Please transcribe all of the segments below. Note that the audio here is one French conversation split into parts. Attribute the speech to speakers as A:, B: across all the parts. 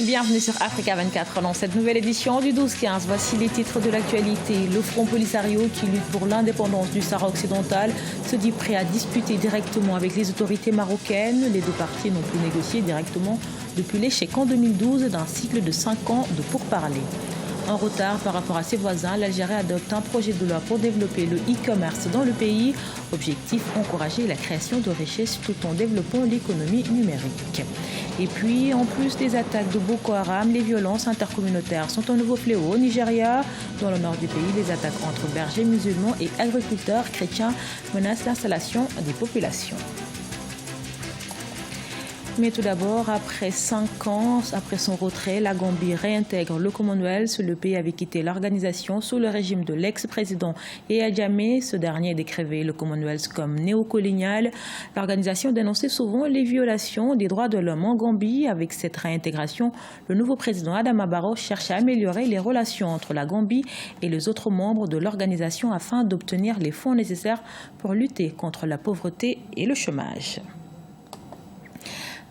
A: Bienvenue sur Africa 24 dans cette nouvelle édition du 12-15. Voici les titres de l'actualité. Le Front Polisario qui lutte pour l'indépendance du Sahara occidental se dit prêt à discuter directement avec les autorités marocaines. Les deux parties n'ont plus négocié directement depuis l'échec en 2012 d'un cycle de 5 ans de pourparlers. En retard par rapport à ses voisins, l'Algérie adopte un projet de loi pour développer le e-commerce dans le pays. Objectif, encourager la création de richesses tout en développant l'économie numérique. Et puis, en plus des attaques de Boko Haram, les violences intercommunautaires sont un nouveau fléau au Nigeria. Dans le nord du pays, les attaques entre bergers musulmans et agriculteurs chrétiens menacent l'installation des populations. Mais tout d'abord, après 5 ans, après son retrait, la Gambie réintègre le Commonwealth. Le pays avait quitté l'organisation sous le régime de l'ex-président Yahya Jammeh. Ce dernier décrivait le Commonwealth comme néocolonial. L'organisation dénonçait souvent les violations des droits de l'homme en Gambie. Avec cette réintégration, le nouveau président Adama Barrow cherche à améliorer les relations entre la Gambie et les autres membres de l'organisation afin d'obtenir les fonds nécessaires pour lutter contre la pauvreté et le chômage.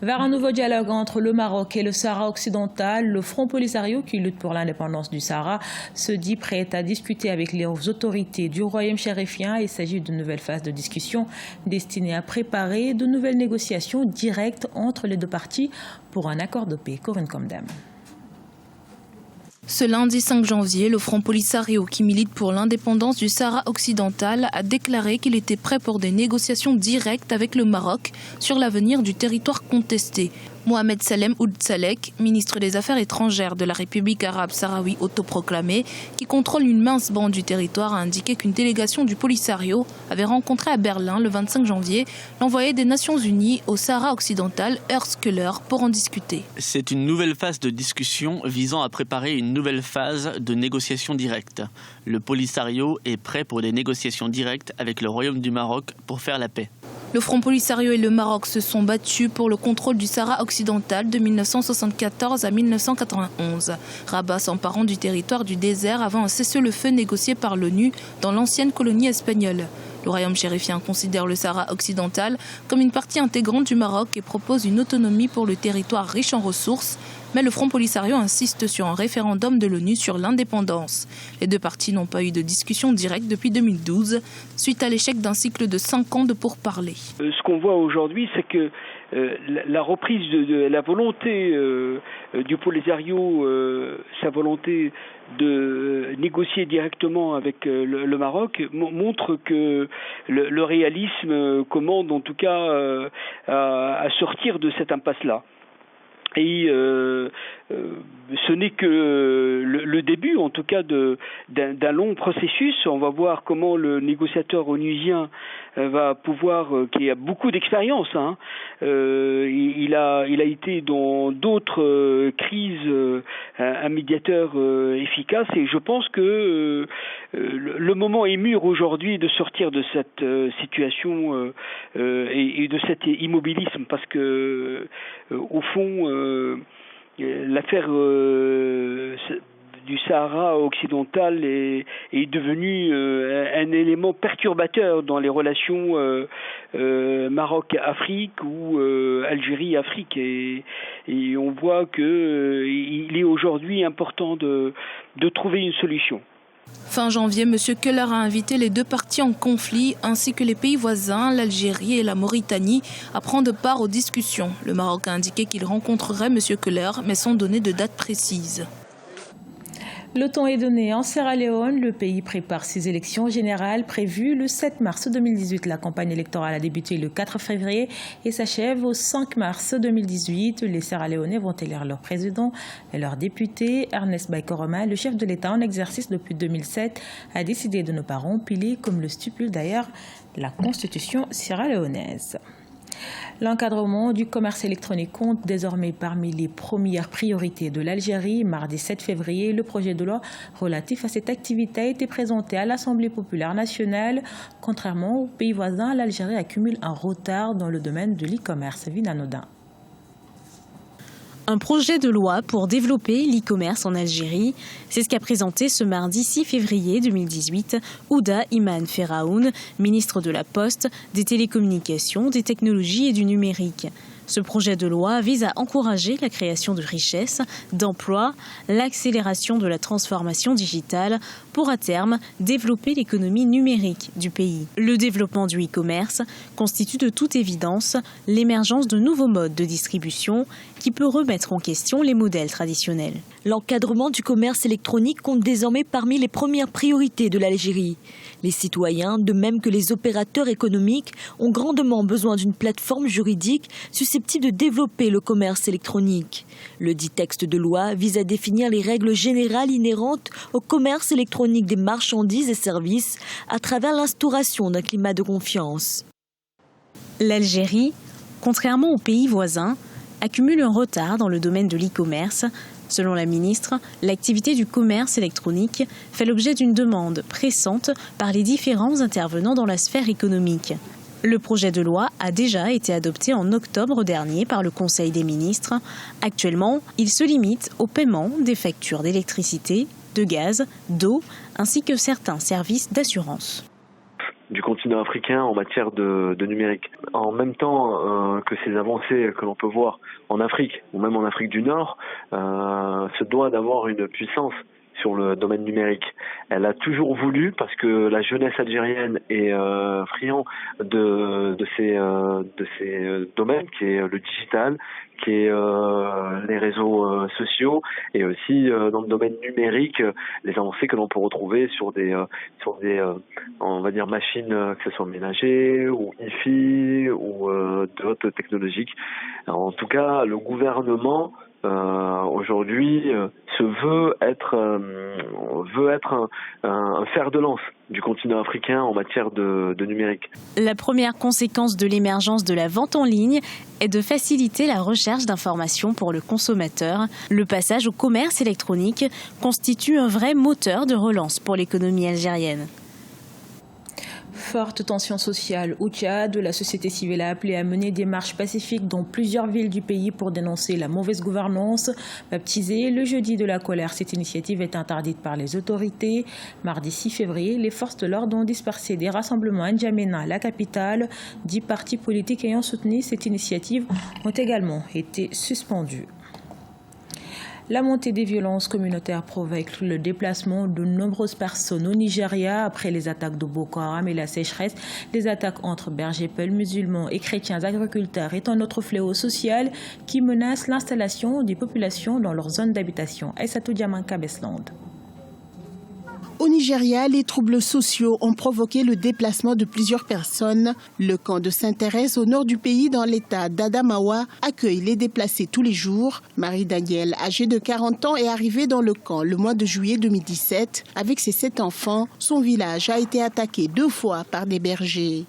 A: Vers un nouveau dialogue entre le Maroc et le Sahara occidental, le Front Polisario, qui lutte pour l'indépendance du Sahara, se dit prêt à discuter avec les autorités du royaume chérifien. Il s'agit d'une nouvelle phase de discussion destinée à préparer de nouvelles négociations directes entre les deux parties pour un accord de paix. Corinne Comdem.
B: Ce lundi 5 janvier, le Front Polisario, qui milite pour l'indépendance du Sahara occidental, a déclaré qu'il était prêt pour des négociations directes avec le Maroc sur l'avenir du territoire contesté. Mohamed Salem Ould Salek, ministre des Affaires étrangères de la République arabe sahraoui autoproclamée, qui contrôle une mince bande du territoire, a indiqué qu'une délégation du Polisario avait rencontré à Berlin le 25 janvier l'envoyé des Nations Unies au Sahara occidental, Urs Keller, pour en discuter.
C: C'est une nouvelle phase de discussion visant à préparer une nouvelle phase de négociations directes. Le Polisario est prêt pour des négociations directes avec le Royaume du Maroc pour faire la paix.
B: Le Front Polisario et le Maroc se sont battus pour le contrôle du Sahara occidental de 1974 à 1991. Rabat s'emparant du territoire du désert avant un cessez-le-feu négocié par l'ONU dans l'ancienne colonie espagnole. Le royaume chérifien considère le Sahara occidental comme une partie intégrante du Maroc et propose une autonomie pour le territoire riche en ressources. Mais le Front Polisario insiste sur un référendum de l'ONU sur l'indépendance. Les deux parties n'ont pas eu de discussion directe depuis 2012, suite à l'échec d'un cycle de 5 ans de pourparlers.
D: Ce qu'on voit aujourd'hui, c'est que la reprise de la volonté du Polisario, sa volonté de négocier directement avec le Maroc, montre que le réalisme commande en tout cas à sortir de cette impasse-là. Et ce n'est que le début, en tout cas, d'un long processus. On va voir comment le négociateur onusien va pouvoir, qui a beaucoup d'expérience, il a été dans d'autres crises un médiateur efficace. Et je pense que le moment est mûr aujourd'hui de sortir de cette situation et de cet immobilisme, parce que au fond, l'affaire du Sahara occidental est devenu un élément perturbateur dans les relations Maroc-Afrique ou Algérie-Afrique, et on voit que il est aujourd'hui important de trouver une solution.
B: Fin janvier, M. Keller a invité les deux parties en conflit, ainsi que les pays voisins, l'Algérie et la Mauritanie, à prendre part aux discussions. Le Maroc a indiqué qu'il rencontrerait M. Keller, mais sans donner de date précise.
A: Le temps est donné en Sierra Leone. Le pays prépare ses élections générales prévues le 7 mars 2018. La campagne électorale a débuté le 4 février et s'achève au 5 mars 2018. Les Sierra-Léonais vont élire leur président et leur député. Ernest Bai Koroma, le chef de l'État en exercice depuis 2007, a décidé de ne pas rempiler, comme le stipule d'ailleurs la constitution sierra-léonaise. L'encadrement du commerce électronique compte désormais parmi les premières priorités de l'Algérie. Mardi 7 février, le projet de loi relatif à cette activité a été présenté à l'Assemblée populaire nationale. Contrairement aux pays voisins, l'Algérie accumule un retard dans le domaine de l'e-commerce. Vinanodin.
E: Un projet de loi pour développer l'e-commerce en Algérie. C'est ce qu'a présenté ce mardi 6 février 2018 Ouda Iman Feraoun, ministre de la Poste, des Télécommunications, des Technologies et du Numérique. Ce projet de loi vise à encourager la création de richesses, d'emplois, l'accélération de la transformation digitale pour à terme développer l'économie numérique du pays. Le développement du e-commerce constitue de toute évidence l'émergence de nouveaux modes de distribution qui peut remettre en question les modèles traditionnels.
F: L'encadrement du commerce électronique compte désormais parmi les premières priorités de l'Algérie. Les citoyens, de même que les opérateurs économiques, ont grandement besoin d'une plateforme juridique susceptible de développer le commerce électronique. Le dit texte de loi vise à définir les règles générales inhérentes au commerce électronique des marchandises et services à travers l'instauration d'un climat de confiance.
E: L'Algérie, contrairement aux pays voisins, accumule un retard dans le domaine de l'e-commerce. Selon la ministre, l'activité du commerce électronique fait l'objet d'une demande pressante par les différents intervenants dans la sphère économique. Le projet de loi a déjà été adopté en octobre dernier par le Conseil des ministres. Actuellement, il se limite au paiement des factures d'électricité, de gaz, d'eau, ainsi que certains services d'assurance.
G: Du continent africain en matière de numérique. En même temps que ces avancées que l'on peut voir en Afrique, ou même en Afrique du Nord, se doit d'avoir une puissance sur le domaine numérique. Elle a toujours voulu, parce que la jeunesse algérienne est friand de ces domaines, qui est le digital, qui est les réseaux sociaux, et aussi dans le domaine numérique, les avancées que l'on peut retrouver sur des on va dire machines, que ce soit ménagères ou hi-fi ou d'autres technologiques. Alors, en tout cas, le gouvernement aujourd'hui se veut être un fer de lance du continent africain en matière de numérique.
E: La première conséquence de l'émergence de la vente en ligne est de faciliter la recherche d'informations pour le consommateur. Le passage au commerce électronique constitue un vrai moteur de relance pour l'économie algérienne.
A: Forte tension sociale au Tchad, la société civile a appelé à mener des marches pacifiques dans plusieurs villes du pays pour dénoncer la mauvaise gouvernance. Baptisée le jeudi de la colère, cette initiative est interdite par les autorités. Mardi 6 février, les forces de l'ordre ont dispersé des rassemblements à N'Djamena, la capitale. 10 partis politiques ayant soutenu cette initiative ont également été suspendus. La montée des violences communautaires provoque le déplacement de nombreuses personnes au Nigeria après les attaques de Boko Haram et la sécheresse. Les attaques entre bergers peuls musulmans et chrétiens agriculteurs est un autre fléau social qui menace l'installation des populations dans leur zone d'habitation. Aïssatou Diamanka Besland.
H: Au Nigeria, les troubles sociaux ont provoqué le déplacement de plusieurs personnes. Le camp de Sainte-Thérèse, au nord du pays, dans l'état d'Adamawa, accueille les déplacés tous les jours. Marie-Danielle, âgée de 40 ans, est arrivée dans le camp le mois de juillet 2017. Avec ses 7 enfants, son village a été attaqué 2 fois par des bergers.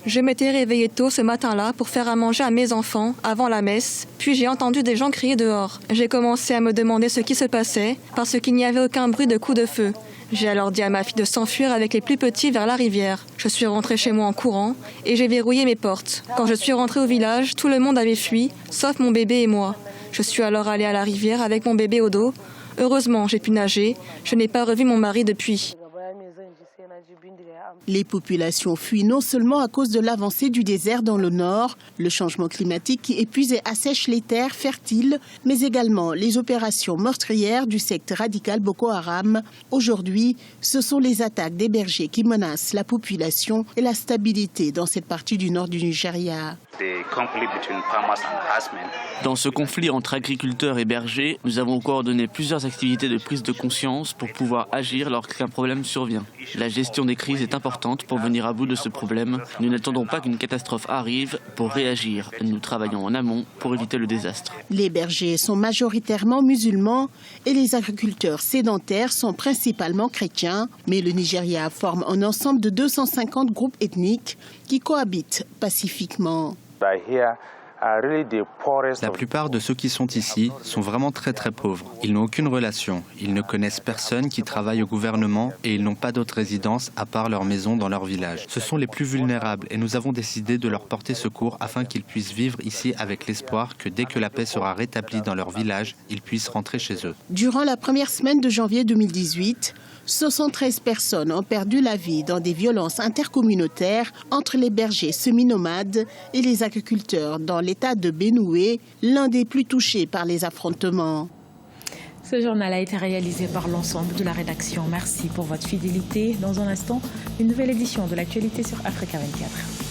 I: Je m'étais réveillée tôt ce matin-là pour faire à manger à mes enfants avant la messe, puis j'ai entendu des gens crier dehors. J'ai commencé à me demander ce qui se passait parce qu'il n'y avait aucun bruit de coup de feu. J'ai alors dit à ma fille de s'enfuir avec les plus petits vers la rivière. Je suis rentrée chez moi en courant et j'ai verrouillé mes portes. Quand je suis rentrée au village, tout le monde avait fui, sauf mon bébé et moi. Je suis alors allée à la rivière avec mon bébé au dos. Heureusement, j'ai pu nager. Je n'ai pas revu mon mari depuis.
H: Les populations fuient non seulement à cause de l'avancée du désert dans le nord, le changement climatique qui épuise et assèche les terres fertiles, mais également les opérations meurtrières du secte radical Boko Haram. Aujourd'hui, ce sont les attaques des bergers qui menacent la population et la stabilité dans cette partie du nord du Nigeria.
C: Dans ce conflit entre agriculteurs et bergers, nous avons coordonné plusieurs activités de prise de conscience pour pouvoir agir lorsqu'un problème survient. La gestion des crises est importante pour venir à bout de ce problème. Nous n'attendons pas qu'une catastrophe arrive pour réagir. Nous travaillons en amont pour éviter le désastre.
H: Les bergers sont majoritairement musulmans et les agriculteurs sédentaires sont principalement chrétiens. Mais le Nigeria forme un ensemble de 250 groupes ethniques qui cohabitent pacifiquement.
J: La plupart de ceux qui sont ici sont vraiment très pauvres. Ils n'ont aucune relation, ils ne connaissent personne qui travaille au gouvernement et ils n'ont pas d'autre résidence à part leur maison dans leur village. Ce sont les plus vulnérables et nous avons décidé de leur porter secours afin qu'ils puissent vivre ici avec l'espoir que dès que la paix sera rétablie dans leur village, ils puissent rentrer chez eux.
H: Durant la première semaine de janvier 2018, 73 personnes ont perdu la vie dans des violences intercommunautaires entre les bergers semi-nomades et les agriculteurs dans l'état de Benoué, l'un des plus touchés par les affrontements.
A: Ce journal a été réalisé par l'ensemble de la rédaction. Merci pour votre fidélité. Dans un instant, une nouvelle édition de l'actualité sur Africa 24.